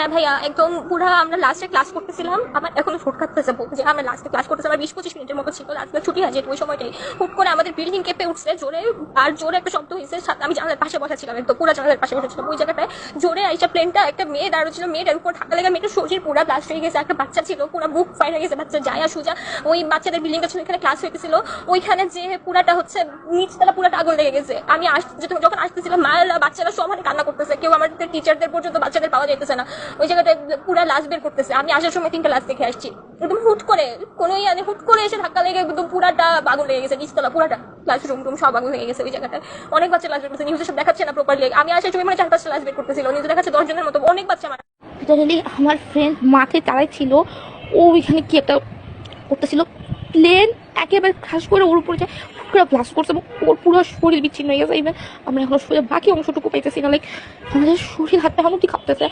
হ্যাঁ ভাইয়া, একদম পুরা আমরা লাস্টে ক্লাস করতেছিলাম, আমার এখনো ঠোঁট কাঁপতেছে যে আমরা লাস্টে ক্লাস করতেছি, আমার 20-25 মিনিটের মতো ছিল, লাস্টে ছুটি হয় যেহেতু ওই সময়টাই হুট করে আমাদের বিল্ডিং কেঁপে উঠছে জোরে, আর জোরে একটা শব্দ হয়েছে। আমি জানালার পাশে বসা ছিলাম, একদম পুরা জানালার পাশে বসেছিলাম ওই জায়গাটায়। জোরে আইসা প্লেনটা একটা মেয়ে দাঁড়িয়েছিল, মেয়েটার উপর ধাক্কা লেগে মেয়েটার শরীর পুরা ব্লাস্ট হয়ে গেছে। একটা বাচ্চা ছিল, পুরো বুক ফায়ার হয়ে গেছে, বাচ্চা যায় সুজা। ওই বাচ্চাদের বিল্ডিংটা ছিল, এখানে ক্লাস হইতেছিল, ওইখানে যে পুরাটা হচ্ছে নিচতলা পুরাটা আগুন লেগে গেছে। আমি যখন আসতেছিলাম মায়েরা বাচ্চারা সমানে কান্না করতেছে, কেউ আমাদের টিচারদের পর্যন্ত বাচ্চাদের পাওয়া যাইতেছে না, ওই জায়গাটায় পুরা লাশ বের করতেছে। আমি আসার সময় 3টা লাশ দেখে আসছি, একদম হুট করে কোনো হুট করে এসে ধাক্কা লেগে একদম পুরাটা আগুন লেগে গেছে, নিচতলা পুরাটা ক্লাসরুম টুম সব আগুন লেগে গেছে ওই জায়গাটায়। অনেক বাচ্চা লাশ বের করছে, নিউজে সব দেখাচ্ছে না প্রপারলি। আমি আসার সময় মানে 4-5টা লাশ বের করতেছিল, নিউজে দেখাচ্ছে 10 জনের মতো, অনেক বাচ্চা মারা। লিটারালি আমার ফ্রেন্ড মাঠে তারাই ছিল, ও ওইখানে কি একটা করতেছিল, প্লেন একেবারে খাস করে ওর উপরে যায়, পুরো ব্লাস্ট করছে এবং ওর পুরো শরীর বিচ্ছিন্ন হয়ে গেছে। ইভেন আমরা এখন বাকি অংশটুকু পাইতেছি না, লাইক আমাদের শরীর হাতে হামুটি কাঁপতেছে।